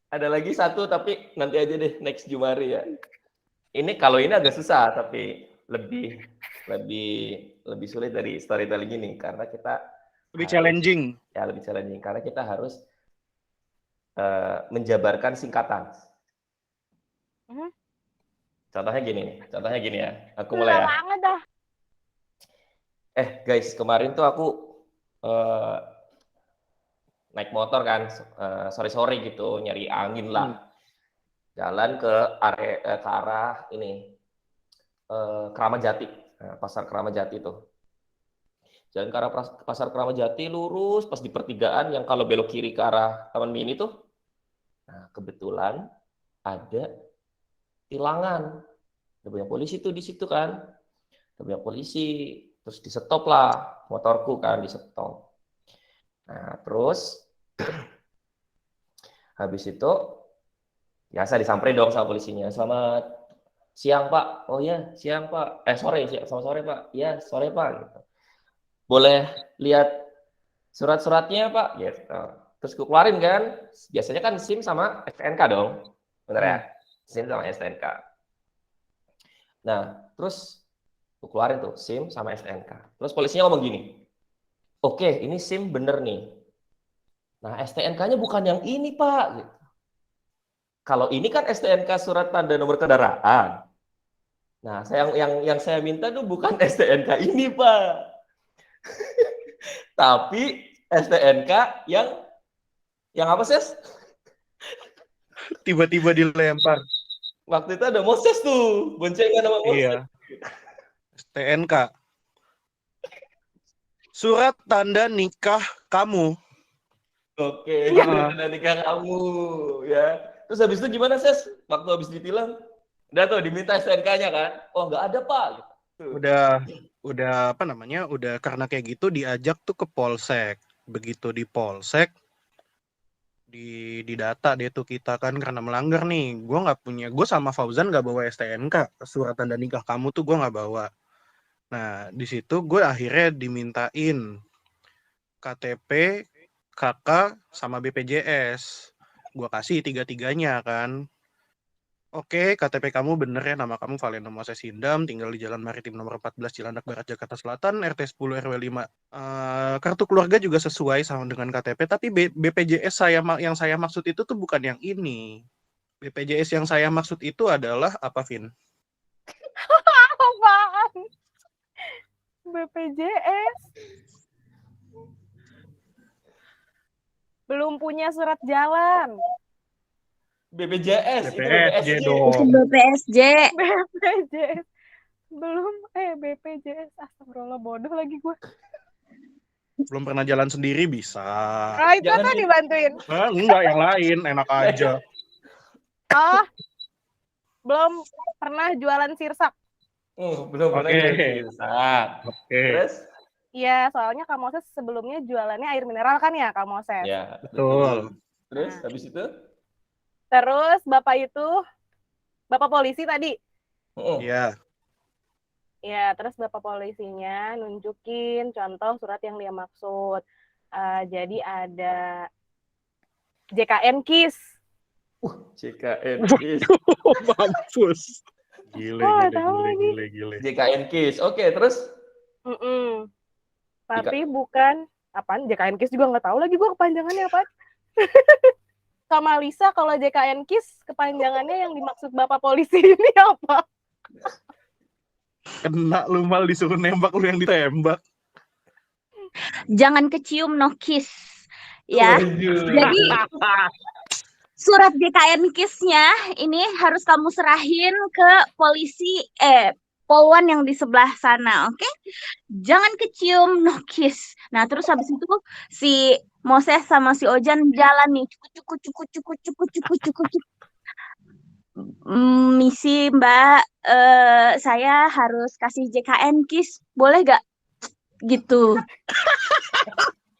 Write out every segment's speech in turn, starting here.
Ada lagi satu tapi nanti aja deh next Jumari ya. Ini kalau ini agak susah tapi lebih sulit dari storytelling ini karena kita Lebih harus, challenging. Ya lebih challenging karena kita harus menjabarkan singkatan. Contohnya gini ya. Aku mulai ya. Banget dah. Guys, kemarin tuh aku naik motor kan, sore-sore gitu, nyari angin lah. Jalan ke arah ini, Keramat Jati, pasar Keramat Jati tuh. Jalan ke arah pasar Keramat Jati lurus, pas di pertigaan yang kalau belok kiri ke arah Taman Mini tuh, nah kebetulan ada tilangan. Ada banyak polisi tuh di situ kan, ada banyak polisi, terus di stop lah motorku kan, di stop. Nah terus habis itu biasa disamperin dong sama polisinya. Selamat siang Pak. Oh iya siang Pak. Sore, selamat sore Pak. Iya sore Pak. Gitu. Boleh lihat surat-suratnya Pak. Gitu. Terus gue keluarin kan. Biasanya kan SIM sama STNK dong. Bener ya? SIM sama STNK. Nah terus gue keluarin tuh SIM sama STNK. Terus polisinya ngomong gini. Oke ini SIM bener nih. Nah STNK-nya bukan yang ini Pak. Gitu. Kalau ini kan STNK surat tanda nomor kendaraan. Nah, yang saya minta tuh bukan STNK ini, Pak. Tapi STNK yang apa, Ses? Tiba-tiba dilempar. Waktu itu ada Moses tuh, boncengan sama Moses. Iya. STNK. Surat tanda nikah kamu. Oke, tanda nikah kamu, ya. Terus habis itu gimana, Ses? Waktu habis ditilang, udah tuh diminta STNK-nya kan? Oh, nggak ada, Pak. Gitu. Udah apa namanya? Udah karena kayak gitu diajak tuh ke polsek. Begitu di polsek di data dia tuh kita kan karena melanggar nih. Gue sama Fauzan nggak bawa STNK, surat tanda nikah kamu tuh gue nggak bawa. Nah di situ gue akhirnya dimintain KTP, KK sama BPJS. Gue kasih tiga-tiganya kan. Oke, KTP kamu bener ya, nama kamu Valeno Moses Hindam, tinggal di Jalan Maritim nomor 14 Cilandak Barat, Jakarta Selatan, RT 10 RW 5. Kartu keluarga juga sesuai sama dengan KTP, tapi BPJS yang saya maksud itu tuh bukan yang ini. BPJS yang saya maksud itu adalah apa, Vin? Apaan? BPJS? Belum punya surat jalan. BPJS, itu BPSJ BPSJ. dong. BPSJ. BPJS. Belum, BPJS. Astagfirullah, bodoh lagi gue. Belum pernah jalan sendiri bisa. Nah, itu kan dibantuin. Enggak, yang lain, enak aja. Oh, belum pernah jualan sirsak. Belum pernah jualan sirsak. Terus? Iya, soalnya Kak Moses sebelumnya jualannya air mineral kan ya, Kak Moses? Ya, betul. Terus, habis itu? Terus, Bapak polisi tadi? Iya. Ya, terus Bapak polisinya nunjukin contoh surat yang dia maksud. Jadi ada JKN KIS. JKN KIS. Mampus. Gile. JKN KIS. Oke, terus? Tapi bukan apaan? JKN KIS juga nggak tahu lagi gue kepanjangannya apa. Sama Lisa, kalau JKN KIS kepanjangannya yang dimaksud Bapak polisi ini apa? Kena lu mal disuruh nembak, lu yang ditembak. Jangan kecium, no kiss. Ya. Jadi surat JKN KIS-nya ini harus kamu serahin ke polisi Polwan yang di sebelah sana, oke? Jangan kecium, no kiss. Nah, terus habis itu si Moses sama si Ojan jalan nih, cukup. Misi Mbak, saya harus kasih JKN KIS, boleh gak? Gitu.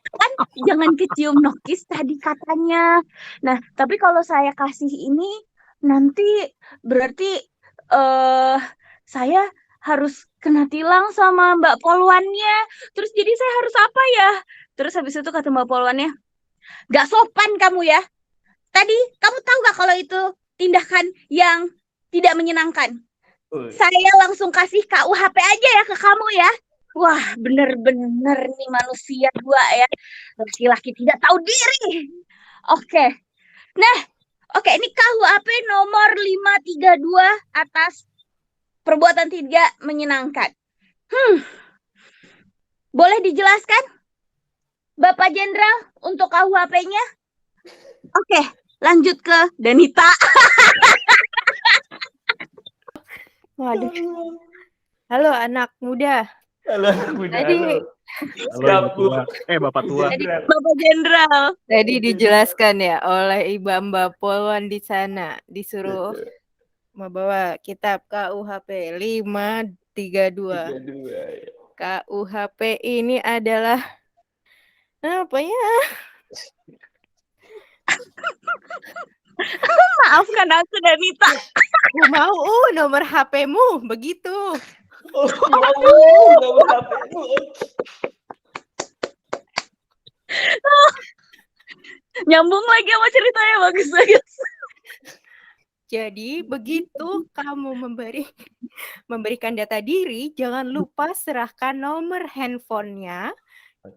Kan jangan kecium, no kiss tadi katanya. Nah, tapi kalau saya kasih ini nanti berarti saya harus kena tilang sama Mbak Polwannya. Terus jadi saya harus apa ya? Terus habis itu kata Mbak Polwannya, gak sopan kamu ya. tadi kamu tahu gak kalau itu tindakan yang tidak menyenangkan? Saya langsung kasih KUHP aja ya ke kamu ya. Wah, bener-bener nih manusia dua ya. Laki-laki tidak tahu diri. Oke. Nah, oke, ini KUHP nomor 532 atas perbuatan tidak menyenangkan. Boleh dijelaskan, Bapak Jenderal, untuk KUHP-nya? Oke, lanjut ke Danita. Waduh. Halo anak muda. Halo, Tadi Halo Ibu tua. Bapak tua. Bapak Jenderal. tadi dijelaskan ya oleh Mbak Polwan di sana, disuruh membawa kitab KUHP 532. KUHP ini adalah apa ya? Maafkan aku, Danita. Aku mau nomor HP-mu begitu. Nomor HP-mu. Nyambung lagi sama ceritanya, bagus banget. Jadi begitu kamu memberikan data diri, jangan lupa serahkan nomor handphonenya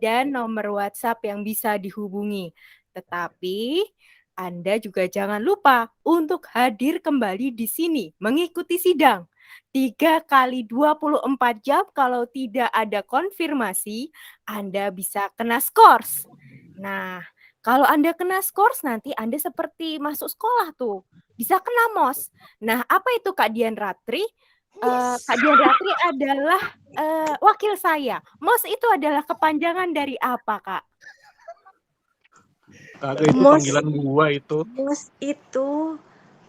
dan nomor WhatsApp yang bisa dihubungi. Tetapi Anda juga jangan lupa untuk hadir kembali di sini mengikuti sidang. 3 kali 24 jam, kalau tidak ada konfirmasi, Anda bisa kena skors. Nah, kalau Anda kena skors, nanti Anda seperti masuk sekolah tuh. Bisa kena MOS. Nah, apa itu Kak Dian Ratri? Kak Dian Ratri adalah wakil saya. MOS itu adalah kepanjangan dari apa, Kak? Kagak, itu Mos. panggilan gua itu. Mus itu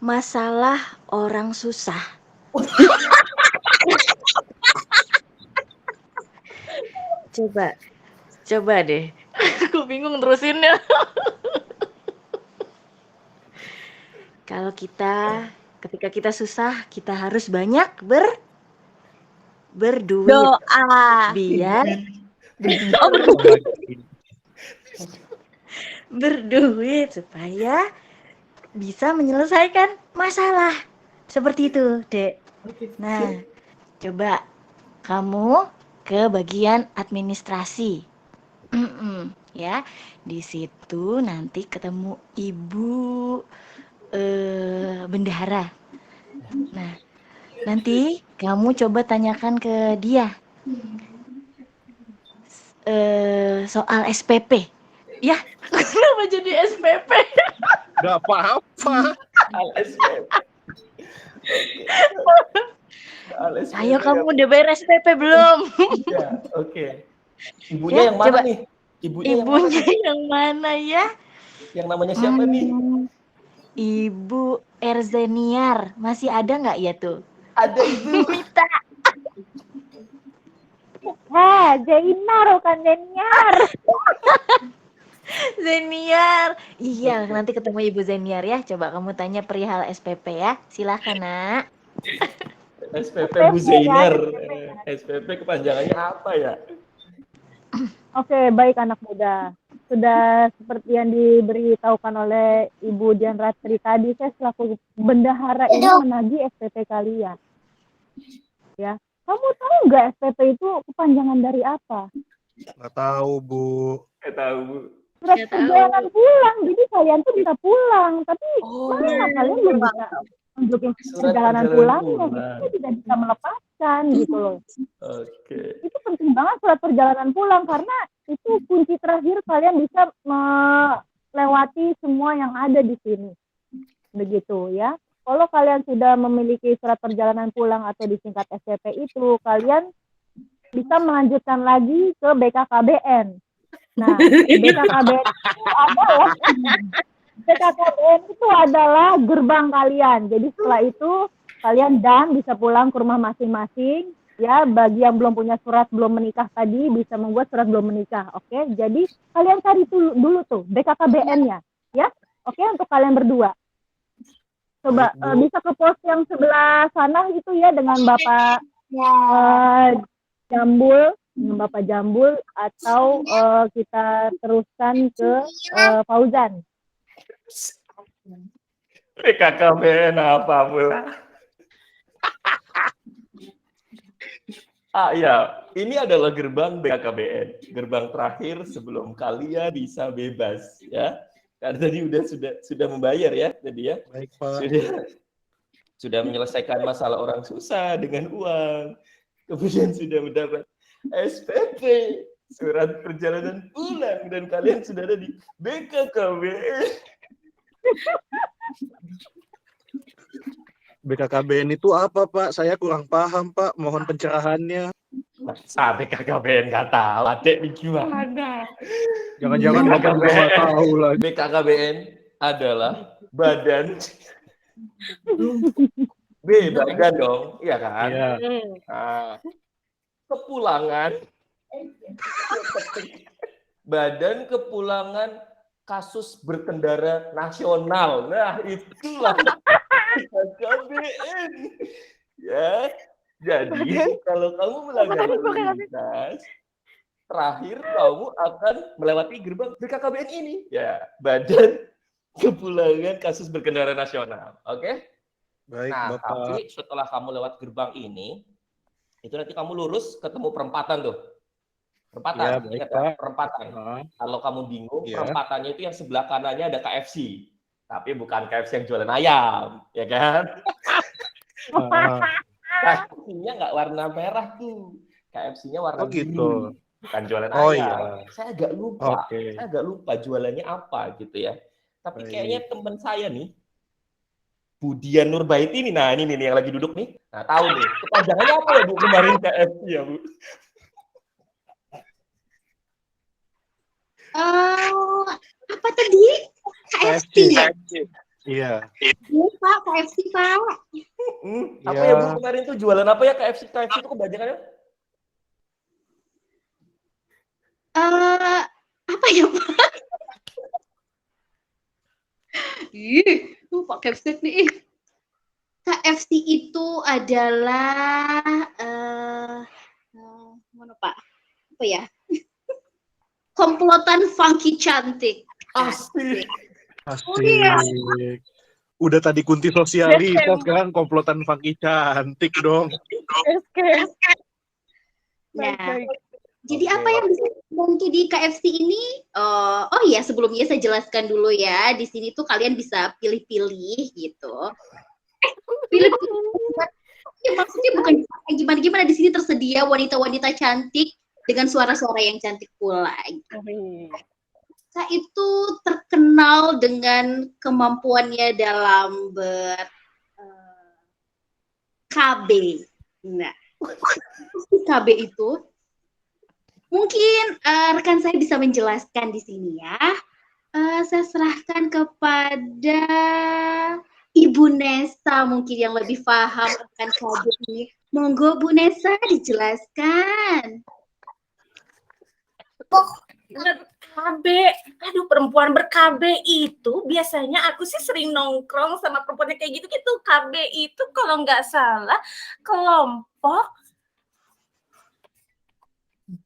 masalah orang susah. Coba deh. Aku bingung terusinnya. Kalau ketika kita susah, kita harus banyak berduit Doa. biar berduit supaya bisa menyelesaikan masalah. Seperti itu, Dek. Nah, coba kamu ke bagian administrasi. Ya, di situ nanti ketemu Ibu bendahara. Nah, nanti kamu coba tanyakan ke dia soal SPP. Ya, kenapa jadi SPP? Gak apa-apa. Ayo kamu udah bayar SPP belum? Ya, oke. Ibunya yang mana coba. nih? Ibunya yang mana ya? yang namanya siapa nih? Ibu Erzeniar. Masih ada nggak ya tuh? Ada Ibu Mita. Zainar bukan Zeniar. Zeniar. Iya, nanti ketemu Ibu Zeniar ya. Coba kamu tanya perihal SPP ya. Silakan, Nak. SPP Bu Zainar. SPP kepanjangannya apa ya? Oke, baik anak muda. Sudah seperti yang diberitahukan oleh Ibu Dian Ratri tadi, saya selaku bendahara ini menagih SPP kalian. Ya, kamu tahu nggak SPP itu kepanjangan dari apa? Nggak tahu, Bu. Nggak tahu, Bu. Surat perjalanan pulang, jadi kalian tuh bisa pulang. Tapi mana kalian belum bisa tunjukin perjalanan pulangnya, kita tidak bisa melepaskan gitu loh. Oke. Itu penting banget surat perjalanan pulang karena itu kunci terakhir kalian bisa melewati semua yang ada di sini. Begitu ya. Kalau kalian sudah memiliki surat perjalanan pulang atau disingkat SPP itu, kalian bisa melanjutkan lagi ke BKKBN. Nah, BKKBN itu adalah gerbang kalian. Jadi setelah itu kalian bisa pulang ke rumah masing-masing. Ya, bagi yang belum punya surat belum menikah tadi bisa membuat surat belum menikah. Oke, jadi kalian cari dulu tuh BKKBN-nya, ya. Oke, untuk kalian berdua. Coba bisa ke pos yang sebelah sana gitu ya dengan Bapak Jambul atau kita teruskan ke Fauzan. BKKBN apa pula? Ya, ini adalah gerbang BKKBN, gerbang terakhir sebelum kalian bisa bebas, ya. Karena tadi sudah membayar ya, tadi ya. Baik, Pak. Sudah menyelesaikan masalah orang susah dengan uang, kemudian sudah mendapat SPP, surat perjalanan pulang, dan kalian sudah ada di BKKBN. BKKBN itu apa, Pak? Saya kurang paham, Pak. Mohon pencerahannya. Masa BKKBN nggak tahu, adek nih gimana? Jangan-jangan Bapak juga nggak tahu lagi. BKKBN adalah badan badan dong, iya kan? Iya. Nah, kepulangan Badan Kepulangan Kasus Berkendara Nasional. Nah, itulah BKKBN. Ya. Jadi, kalau kamu melanggar lalu lintas, terakhir kamu akan melewati gerbang BKKBN ini. Ya, Badan Kepulangan Kasus Berkendara Nasional. Oke? Baik, Nah, Bapak. tapi setelah kamu lewat gerbang ini, itu nanti kamu lurus ketemu perempatan tuh. Perempatan, Ya, baik, ingat ya? Pak. Perempatan. Kalau kamu bingung, Ya. perempatannya itu yang sebelah kanannya ada KFC. Tapi bukan KFC yang jualan ayam, ya kan? KFC-nya nggak warna merah tuh. KFC-nya warna Oh, gitu. biru. Bukan jualan Oh, ayam. iya. Saya agak lupa. Oke. Saya agak lupa jualannya apa gitu ya. Tapi Baik. kayaknya teman saya nih, Budian Nurbait ini, nah ini nih yang lagi duduk nih. Nah, tahu nih, kepanjangannya apa ya Bu kemarin KFC ya Bu? Apa tadi? KFC ya? Iya. Iya Pak, KFC Pak. Apa Iya. ya Bu kemarin tuh jualan apa ya KFC itu kebanyakannya? Apa ya Pak? Ih, Pak KFC nih. KFC itu adalah mana Pak? Apa ya? Komplotan funky cantik. Asik. Asik. iya. Udah tadi Kunti sosialita, sekarang komplotan funky cantik dong. Ya. Jadi Oke. apa yang bisa dibantu di KFC ini? Oh ya, sebelumnya saya jelaskan dulu ya. Di sini tuh kalian bisa pilih-pilih gitu. Pilih-pilih. Ya, maksudnya bukan gimana-gimana, di sini tersedia wanita-wanita cantik dengan suara-suara yang cantik pula. Saya itu terkenal dengan kemampuannya dalam KB. Nah, KB itu mungkin rekan saya bisa menjelaskan di sini ya. Saya serahkan kepada Ibu Nesa mungkin yang lebih paham akan KB ini. Monggo Bu Nesa dijelaskan. KB, aduh perempuan ber-KB itu biasanya aku sih sering nongkrong sama perempuan yang kayak gitu-gitu. KB itu kalau nggak salah kelompok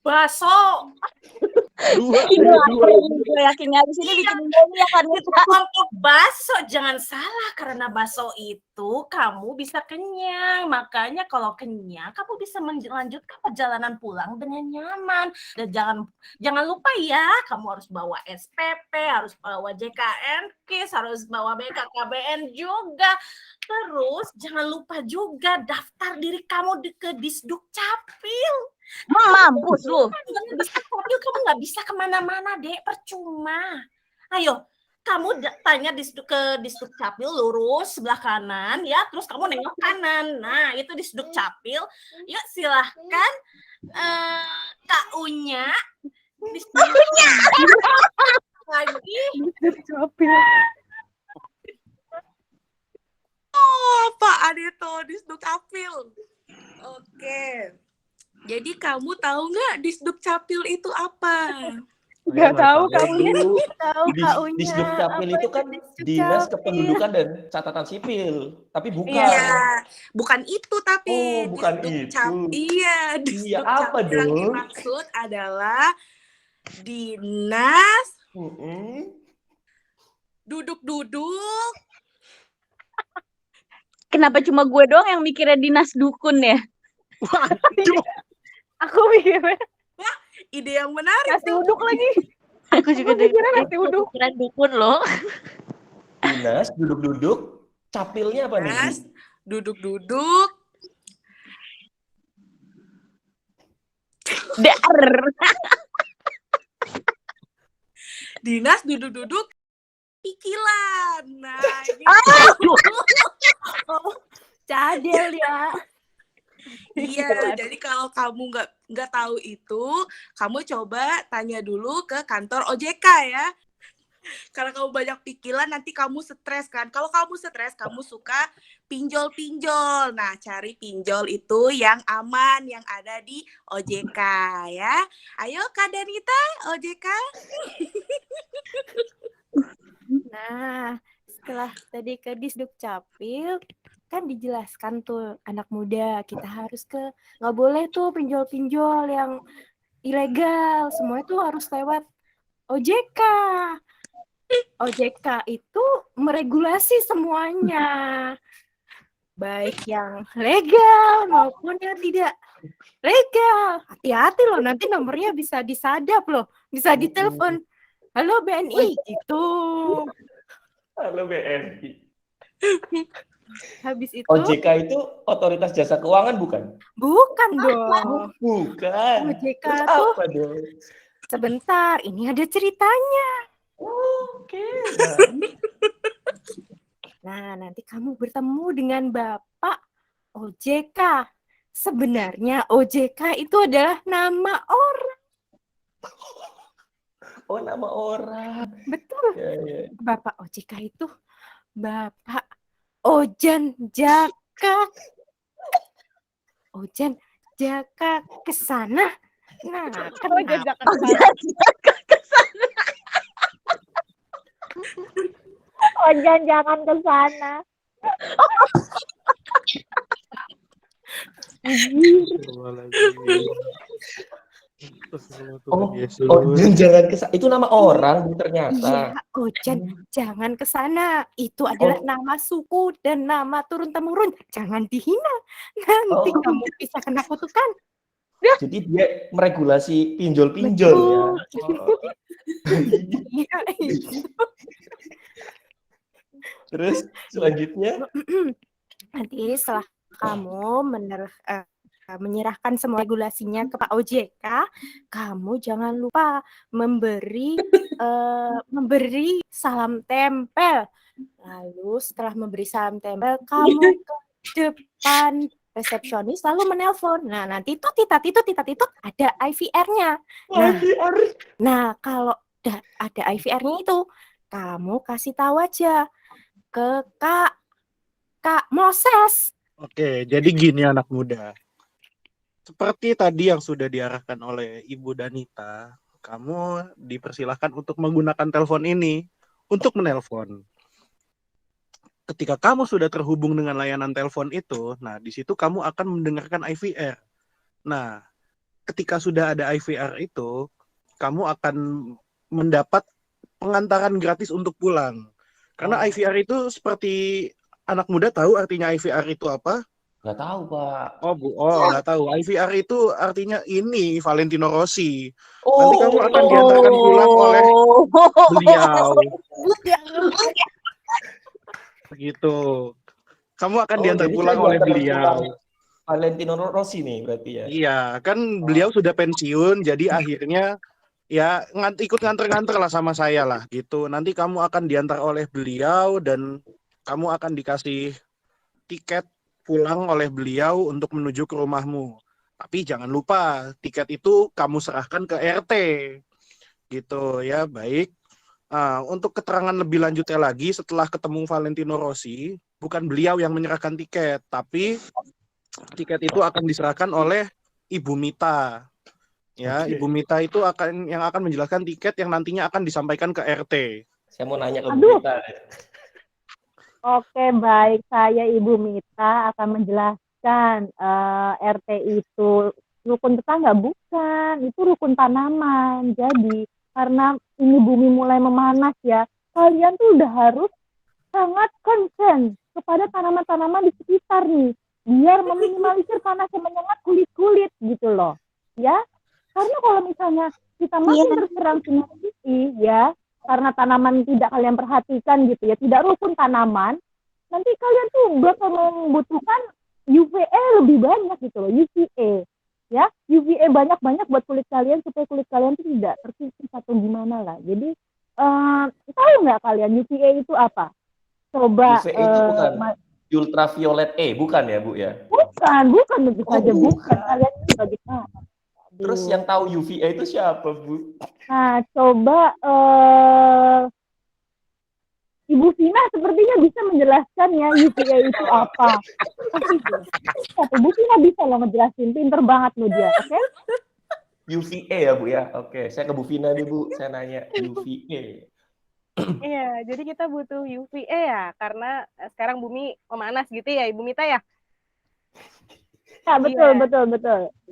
baso. Gue yakin di sini bikin Indomie ya kan Itu kelompok baso, jangan salah karena baso itu kamu bisa kenyang. Makanya kalau kenyang kamu bisa melanjutkan perjalanan pulang dengan nyaman. Dan jangan lupa ya, kamu harus bawa SPP, harus bawa JKN KIS, harus bawa BKKBN juga. Terus jangan lupa juga daftar diri kamu ke Disduk Capil. mampus lu. Disduk kamu nggak bisa kemana-mana dek, percuma. Ayo, kamu tanya ke Disduk Capil, lurus sebelah kanan ya, terus kamu nengok kanan. Nah, itu Disduk Capil. Yuk silahkan KU-nya. KU-nya lagi. Oh, Pak Adeto, Disduk Capil. Oke. Jadi kamu tahu nggak Disduk Capil itu apa? Nggak tahu KU-nya. Bu. Tahu KU-nya. Disduk Capil Apa itu kan Disduk Dinas Capil? Kependudukan dan Catatan Sipil, tapi bukan. Iya, bukan itu tapi Oh, bukan Disduk itu. Iya, Disduk apa Capil yang dong? dimaksud adalah Dinas Duduk-duduk. Kenapa cuma gue doang yang mikirnya dinas dukun ya? Waduh. Aku mikirnya Ide yang menarik. nasi uduk lagi. Aku juga mikirnya nasi itu uduk. pikiran dukun loh. Dinas, duduk-duduk. Capilnya apa nih? Dinas, duduk-duduk. Dar. Dinas, duduk-duduk. Pikilan. Nah, gitu. Cadel ya. Iya, jadi kalau kamu nggak tahu itu, kamu coba tanya dulu ke kantor OJK ya. Karena kamu banyak pikiran, nanti kamu stres kan. Kalau kamu stres, kamu suka pinjol-pinjol. Nah, cari pinjol itu yang aman, yang ada di OJK ya. Ayo Kak Danita, OJK. Nah, setelah tadi ke Disduk Capil, kan dijelaskan tuh anak muda kita harus nggak boleh tuh pinjol-pinjol yang ilegal, semua itu harus lewat OJK. OJK itu meregulasi semuanya, baik yang legal maupun yang tidak legal. Hati-hati loh, nanti nomornya bisa disadap loh, bisa ditelepon. Halo BNI gitu. Halo BNI. Habis itu OJK itu Otoritas Jasa Keuangan bukan? bukan dong. Bukan. OJK Terus tuh apa dong? sebentar, ini ada ceritanya. Oke. Nah, nanti kamu bertemu dengan Bapak OJK. Sebenarnya OJK itu adalah nama orang. Oh, nama orang. Betul. Ya, ya. Bapak OJK itu Bapak Ojan Jaka. Ojan Jaka ke sana. Nah, Ojan kenapa? Ojan jangan ke sana. Jangan ke sana. Itu nama orang ternyata. Iya, Ojan, jangan ke sana. Itu adalah nama suku dan nama turun-temurun. Jangan dihina. Nanti kamu bisa kena kutukan. Jadi dia meregulasi pinjol-pinjol ya. Iya, itu. Terus selanjutnya? Nanti setelah kamu menyerahkan semua regulasinya ke Pak OJK, kamu jangan lupa memberi salam tempel. Lalu setelah memberi salam tempel, kamu ke depan resepsionis lalu menelpon. Nah, nanti titat itu ada IVR-nya. Nah, kalau ada IVR-nya itu, kamu kasih tahu aja ke Kak Moses. Oke, jadi gini anak muda. Seperti tadi yang sudah diarahkan oleh Ibu Danita, kamu dipersilahkan untuk menggunakan telepon ini untuk menelpon. Ketika kamu sudah terhubung dengan layanan telepon itu, nah di situ kamu akan mendengarkan IVR. Nah, ketika sudah ada IVR itu, kamu akan mendapat pengantaran gratis untuk pulang. Karena IVR itu seperti anak muda tahu artinya IVR itu apa? Nggak tahu, Pak. Nggak tahu. IVR itu artinya ini Valentino Rossi. Nanti kamu akan diantarkan pulang oleh beliau. Begitu. Kamu akan diantar pulang oleh beliau. Valentino Rossi nih berarti ya. Iya, kan beliau sudah pensiun, jadi akhirnya ya ikut nganter-nganter lah sama saya lah gitu. Nanti kamu akan diantar oleh beliau dan kamu akan dikasih tiket pulang oleh beliau untuk menuju ke rumahmu. Tapi jangan lupa tiket itu kamu serahkan ke RT gitu ya. Baik. Untuk keterangan lebih lanjutnya lagi, setelah ketemu Valentino Rossi, bukan beliau yang menyerahkan tiket, tapi tiket itu akan diserahkan oleh Ibu Mita. Ya, Ibu Mita itu yang akan menjelaskan tiket yang nantinya akan disampaikan ke RT. Saya mau nanya ke Bu Mita. Oke, baik. Saya Ibu Mita akan menjelaskan RT itu rukun tetangga, bukan. Itu rukun tanaman. Jadi, karena ini bumi mulai memanas ya, kalian tuh udah harus sangat concern kepada tanaman-tanaman di sekitar nih, biar meminimalisir panas yang menyengat kulit-kulit gitu loh, ya. Karena kalau misalnya kita makin terserang sinar UV, ya, karena tanaman tidak kalian perhatikan gitu ya, tidak rukun tanaman, nanti kalian tuh bakal membutuhkan UVA lebih banyak gitu loh, UVA. Ya, UVA banyak-banyak buat kulit kalian supaya kulit kalian tuh tidak terkikis atau gimana lah. Jadi, tahu nggak kalian UVA itu apa? Coba, UVA itu bukan ultraviolet E, bukan ya Bu ya? bukan tentu saja bukan. Kalian itu bagaimana? Terus yang tahu UVA itu siapa Bu? Nah, coba Ibu Vina sepertinya bisa menjelaskan ya UVA itu apa. Ibu Vina bisa loh ngejelasin, pinter banget loh dia, oke? UVA ya Bu ya? Oke, saya ke Bu Vina nih Bu, saya nanya UVA. Iya, jadi kita butuh UVA ya, karena sekarang bumi memanas gitu ya, Ibu Mita ya? Ya, betul.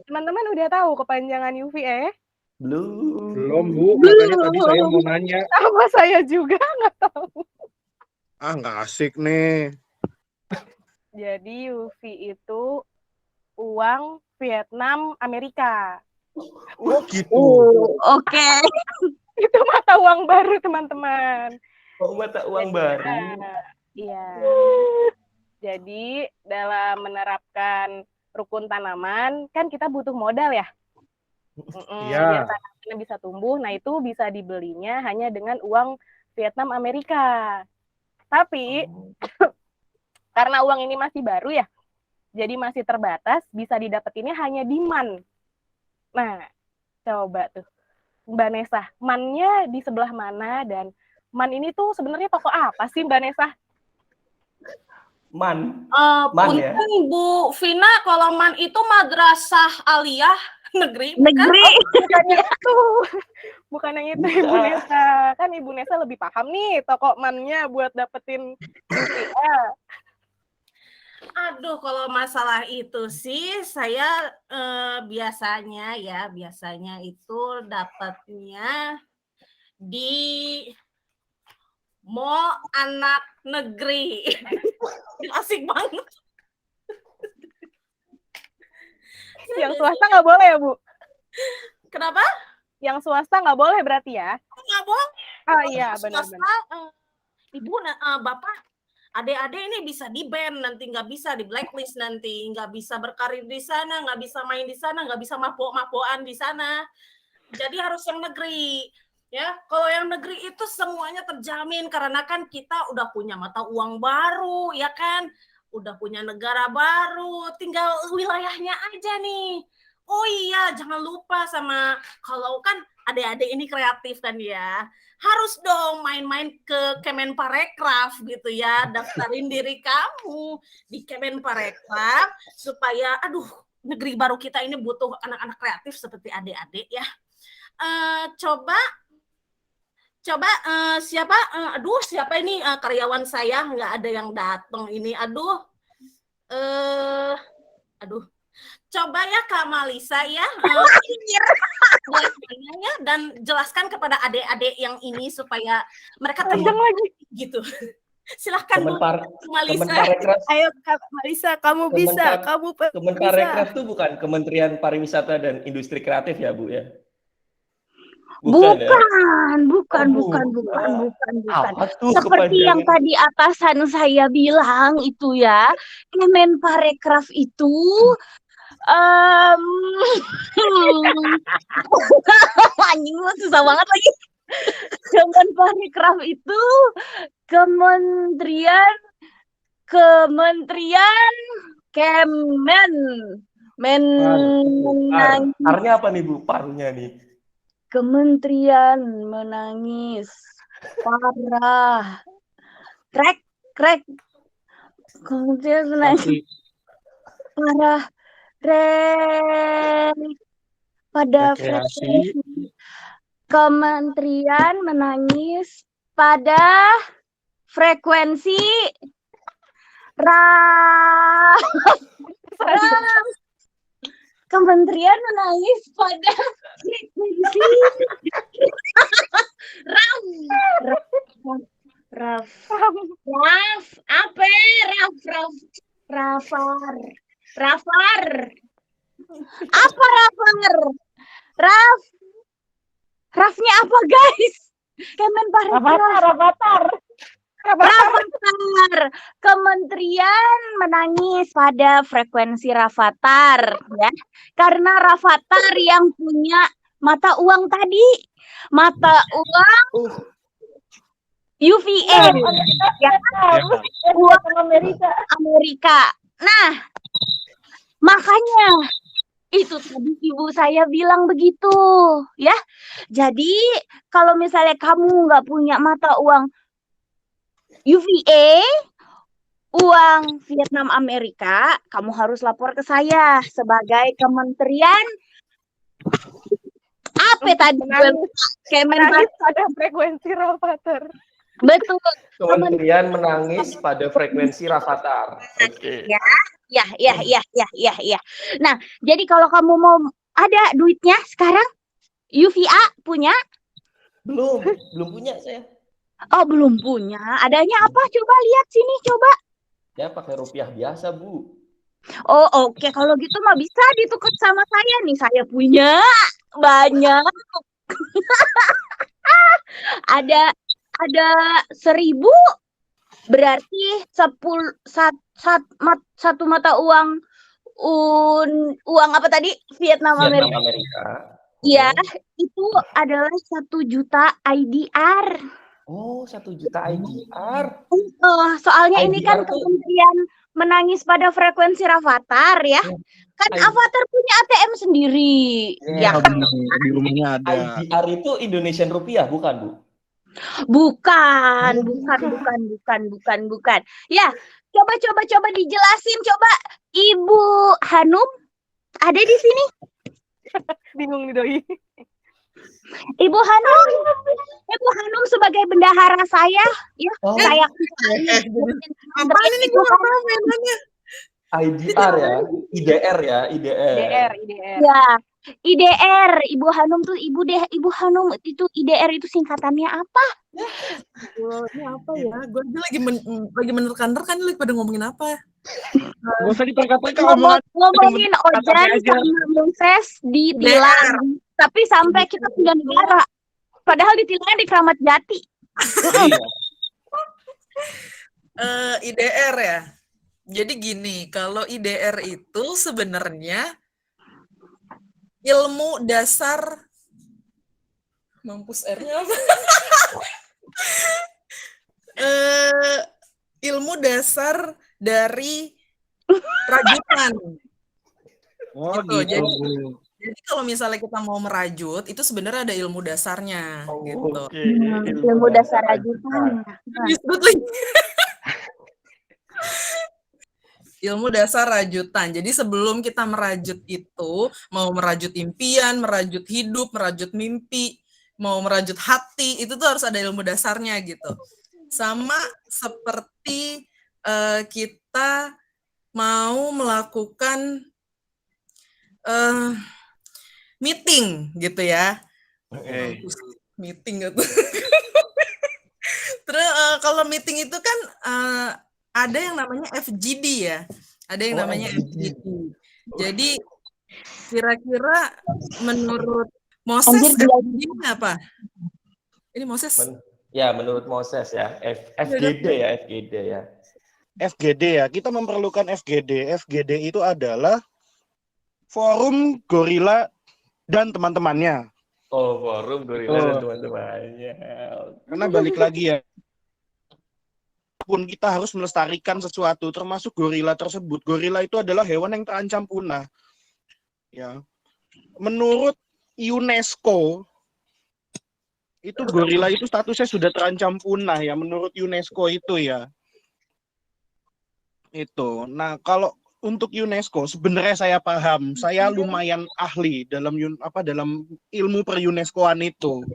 Teman-teman udah tahu kepanjangan UVA? Belum Bu, makanya tadi saya mau nanya. Sama saya juga nggak tahu. Nggak asik nih. Jadi UV itu uang Vietnam Amerika. Oh gitu. Oke. Itu mata uang baru teman-teman. Oh, mata uang baru. Iya. Jadi dalam menerapkan rukun tanaman kan kita butuh modal ya. Iya. Biar tanamannya bisa tumbuh. Nah itu bisa dibelinya hanya dengan uang Vietnam Amerika. Tapi karena uang ini masih baru ya, jadi masih terbatas, bisa didapetinnya hanya di MAN. Nah, coba tuh, Mbak Nesa, MAN-nya di sebelah mana, dan MAN ini tuh sebenarnya toko apa sih Mbak Nesa? MAN Punten ya? Bu Vina, kalau MAN itu Madrasah Aliyah Negeri. Negeri. Bukan yang itu Ibu Nesa. Kan Ibu Nesa lebih paham nih toko MAN-nya buat dapetin UVA. Aduh, kalau masalah itu sih saya biasanya itu dapatnya di Mall Anak Negeri. Asik banget. Yang swasta nggak boleh ya Bu? Kenapa? Yang swasta nggak boleh berarti ya? Nggak boleh. Oh iya, benar-benar. Ibu, Bapak, adik-adik ini bisa di-ban, nanti nggak bisa di blacklist, nanti nggak bisa berkarir di sana, nggak bisa main di sana, nggak bisa mabok-mabokan di sana. Jadi harus yang negeri. Ya, kalau yang negeri itu semuanya terjamin karena kan kita udah punya mata uang baru, ya kan? Udah punya negara baru, tinggal wilayahnya aja nih. Oh iya, jangan lupa sama, kalau kan adik-adik ini kreatif kan ya, harus dong main-main ke Kemenparekraf gitu ya, daftarin diri kamu di Kemenparekraf supaya, negeri baru kita ini butuh anak-anak kreatif seperti adik-adik ya. Coba siapa ini karyawan saya nggak ada yang datang ini, coba ya Kak Malisa ya, dan jelaskan kepada adik-adik yang ini supaya mereka Panjang lagi gitu. Silahkan Bu Malisa. Ayo Kak Malisa, kamu bisa, kamu bisa. Kemenparekraf itu bukan Kementerian Pariwisata dan Industri Kreatif ya Bu ya? Bukan. Seperti yang tadi atasan saya bilang itu ya, Kemenparekraf itu anjing lu susah banget lagi. Kemenparekraf itu Kementerian Parnya apa nih Bu? Parunya nih. Kementerian menangis parah. Krek. Kementerian menangis parah. Pada frekuensi. Kementerian menangis pada frekuensi Kementerian menangis pada frekuensi Rafar. Apa Rafar? Rafnya apa guys? Kemenparekraf. Rafathar. Rafathar. Kementerian menangis pada frekuensi Rafathar ya. Karena Rafathar yang punya mata uang tadi. Mata uang UVA. Ya. Uang Amerika. Nah, makanya itu tadi ibu saya bilang begitu, ya. Jadi kalau misalnya kamu nggak punya mata uang UVA, uang Vietnam Amerika, kamu harus lapor ke saya sebagai Kementerian apa tadi? Menangis pada frekuensi Rafathar. Betul. Kementerian menangis pada frekuensi Rafathar. Oke. Ya. Nah, jadi kalau kamu mau ada duitnya sekarang, UVA punya? Belum punya saya. Oh, belum punya. Adanya apa? Coba lihat sini, coba. Ya pakai rupiah biasa, Bu. Oh, oke. Kalau gitu mah bisa ditukar sama saya nih. Saya punya banyak. ada 1.000 berarti 1 mata uang apa tadi? Vietnam Amerika. Iya, itu adalah 1 juta IDR. Oh, 1 juta IDR. Soalnya IDR ini kan kementerian menangis pada frekuensi Rafathar ya. Kan Avatar punya ATM sendiri. Ya kan? Di rumahnya ada. IDR itu Indonesian rupiah, bukan, Bu? Bukan. Ya, coba dijelasin, coba Ibu Hanum ada di sini? Bingung nih Doi. Ibu Hanum sebagai bendahara saya, ya, saya Apa ini gua nggak tahu namanya. IDR ya, IDR ya, IDR. Ya, IDR. Ibu Hanum tuh Ibu Hanum itu IDR itu singkatannya apa? Ini apa ya? Gue lagi menerka-nerka nih pada ngomongin apa? Gak usah diterka-terka ngomongin Ojan sama Moses ditilang. Tapi sampai kita pindah negara. Padahal ditilangnya di Kramat Jati. IDR ya. Jadi gini, kalau IDR itu sebenarnya ilmu dasar mampus R-nya apa? Ilmu dasar dari rajutan. Oh, gitu. Jadi kalau misalnya kita mau merajut, itu sebenarnya ada ilmu dasarnya. Gitu. Ilmu dasar rajutan. Disebut lagi. Ilmu dasar rajutan. Jadi sebelum kita merajut itu, mau merajut impian, merajut hidup, merajut mimpi, mau merajut hati, itu tuh harus ada ilmu dasarnya gitu. Sama seperti kita mau melakukan meeting gitu ya. Meeting gitu. Terus kalau meeting itu kan ada yang namanya FGD ya. Ada yang namanya FGD. Jadi kira-kira menurut Moses FGD apa? Ini Moses? Ya, menurut Moses ya. FGD ya. FGD ya, kita memerlukan FGD. FGD itu adalah Forum Gorila dan teman-temannya. Oh, Forum Gorila dan teman-temannya. Karena balik lagi ya, pun kita harus melestarikan sesuatu, termasuk gorila tersebut. Gorila itu adalah hewan yang terancam punah. Ya, menurut UNESCO itu gorila itu statusnya sudah terancam punah ya, menurut UNESCO itu ya. Itu. Nah, kalau untuk UNESCO sebenarnya saya paham, saya lumayan ahli dalam ilmu per-UNESCO-an itu.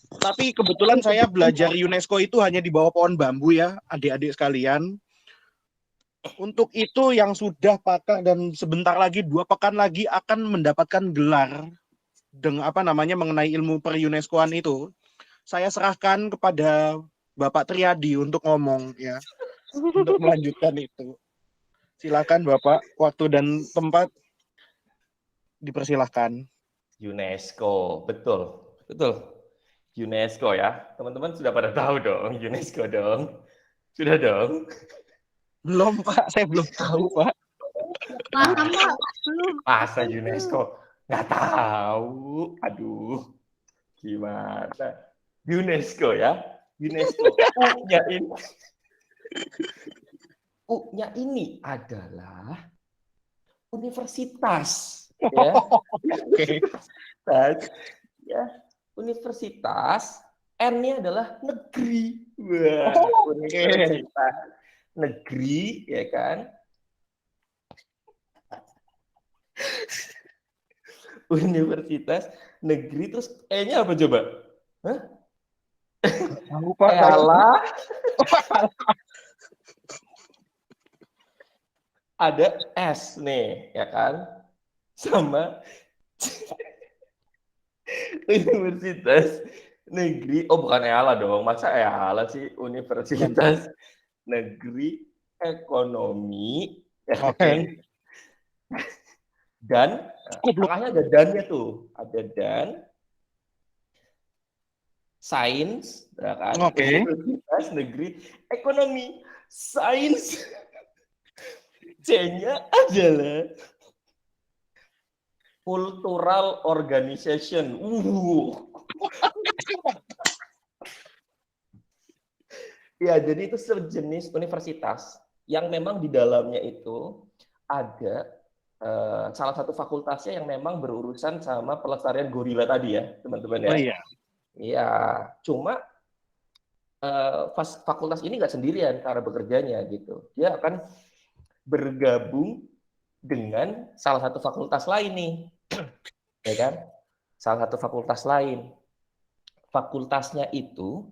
Tapi kebetulan saya belajar UNESCO itu hanya di bawah pohon bambu ya, adik-adik sekalian. Untuk itu yang sudah pakar dan sebentar lagi 2 pekan lagi akan mendapatkan gelar mengenai ilmu per-UNESCO-an itu. Saya serahkan kepada Bapak Triadi untuk ngomong ya. Untuk melanjutkan itu. Silakan Bapak, waktu dan tempat dipersilahkan. UNESCO, betul. UNESCO ya. Teman-teman sudah pada tahu dong, UNESCO dong. Sudah dong. Belum Pak, saya belum tahu Pak. Paham Pak? Belum. Masa UNESCO nggak tahu? Aduh, gimana? UNESCO ya, UNESCO. U-nya ini adalah universitas, ya. Universitas, ya. Universitas. N-nya adalah negeri. Wah, universitas negeri, ya kan? Universitas negeri, terus E-nya apa coba? Hah? Tahu Pak. Elah. Ada S nih, ya kan? Sama Universitas Negeri. Oh, bukan EALA dong. Masa EALA sih? Universitas Negeri Ekonomi. Ya, Oke. Dan tengahnya ada dan-nya tuh. Ada dan sains, ya kan? Oke. Universitas Negeri Ekonomi Sains. C-nya adalah Cultural Organization. Ya, jadi itu sejenis universitas yang memang di dalamnya itu ada salah satu fakultasnya yang memang berurusan sama pelestarian gorila tadi ya, teman-teman ya. Oh iya. Iya, cuma fakultas ini nggak sendirian cara bekerjanya gitu. Dia akan bergabung dengan salah satu fakultas lain nih, ya kan? Salah satu fakultas lain. Fakultasnya itu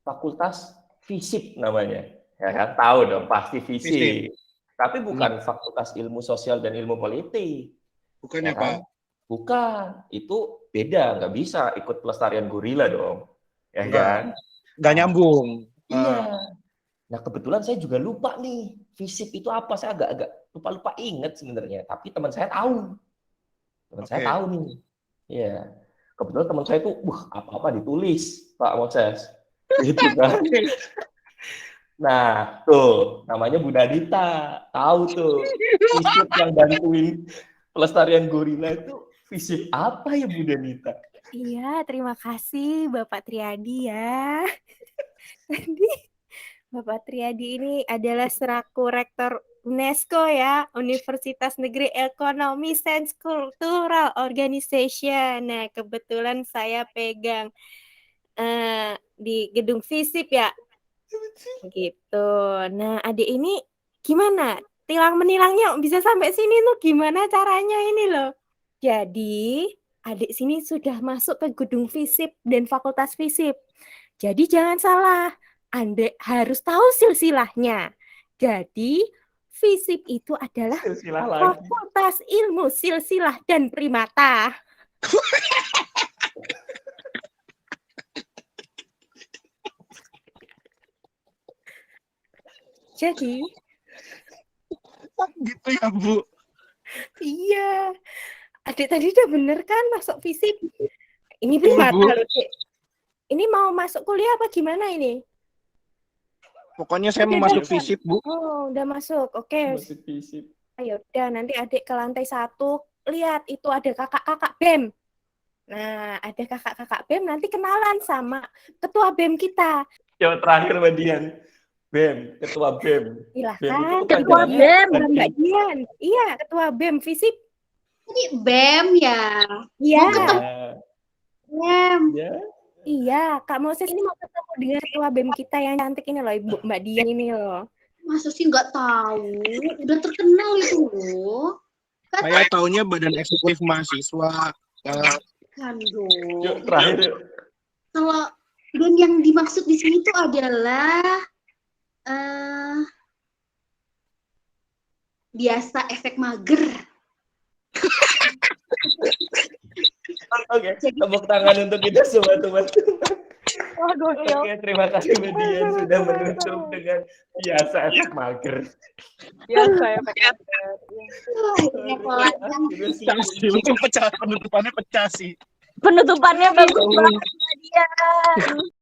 fakultas FISIP namanya, ya kan? Tahu dong pasti FISIP. Tapi bukan fakultas ilmu sosial dan ilmu politik. Bukannya ya kan? Pak? Bukan, itu beda, nggak bisa ikut pelestarian gorila dong, ya kan? Nggak nyambung. Iya. Nah, kebetulan saya juga lupa nih, FISIP itu apa? Saya agak-agak lupa-lupa ingat sebenarnya. Tapi teman saya tahu. Saya tahu nih. Iya. Kebetulan teman saya tuh, apa-apa ditulis, Pak Moses. Gitu kan. Nah, tuh, namanya Bu Nadita. Tahu tuh, FISIP yang bantuin pelestarian gorila itu, FISIP apa ya Bu Nadita? Iya, terima kasih Bapak Triadi ya. Tadi Bapak Triadi ini adalah selaku Rektor UNESCO ya, Universitas Negeri Ekonomi Sains Cultural Organization. Nah, kebetulan saya pegang di gedung FISIP ya. Gitu. Nah, adik ini gimana? Tilang menilangnya bisa sampai sini tuh gimana caranya ini loh. Jadi, adik sini sudah masuk ke gedung FISIP dan Fakultas FISIP. Jadi jangan salah. Anda harus tahu silsilahnya. Jadi, FISIP itu adalah Fakultas Ilmu Silsilah dan Primata. Jadi, gitu ya, Bu? Iya. Adik tadi udah bener kan masuk FISIP? Ini Primata loh, Dek. Ini mau masuk kuliah apa gimana ini? Pokoknya saya mau masuk FISIP, Bu. Oh, udah masuk. Oke. Masuk FISIP. Ayo, udah nanti adik ke lantai 1. Lihat, itu ada kakak-kakak BEM. Nah, ada kakak-kakak BEM, nanti kenalan sama ketua BEM kita. Yang terakhir Mbak Dian. BEM, ketua BEM. Silahkan. Ketua BEM. Mbak Dian. Iya, ketua BEM FISIP. Ini BEM ya? Iya. BEM. Ya. Iya, Kak Moses ini mau ketemu dengan ketua BEM kita yang cantik ini loh, Ibu Mbak Dian ini loh. Masa sih nggak tahu? Udah terkenal itu loh. Saya taunya Badan Eksekutif Mahasiswa. Kan dong. Yuk, terakhir yuk. Kalau BEM yang dimaksud di sini tuh adalah biasa efek mager. Oke, tepuk tangan untuk kita semua teman-teman. Oke, terima kasih Mbak Dian sudah menutup dengan biasa efek mager. Biasa efek mager. Pecah, penutupannya pecah sih. Penutupannya bagus banget Mbak Dian.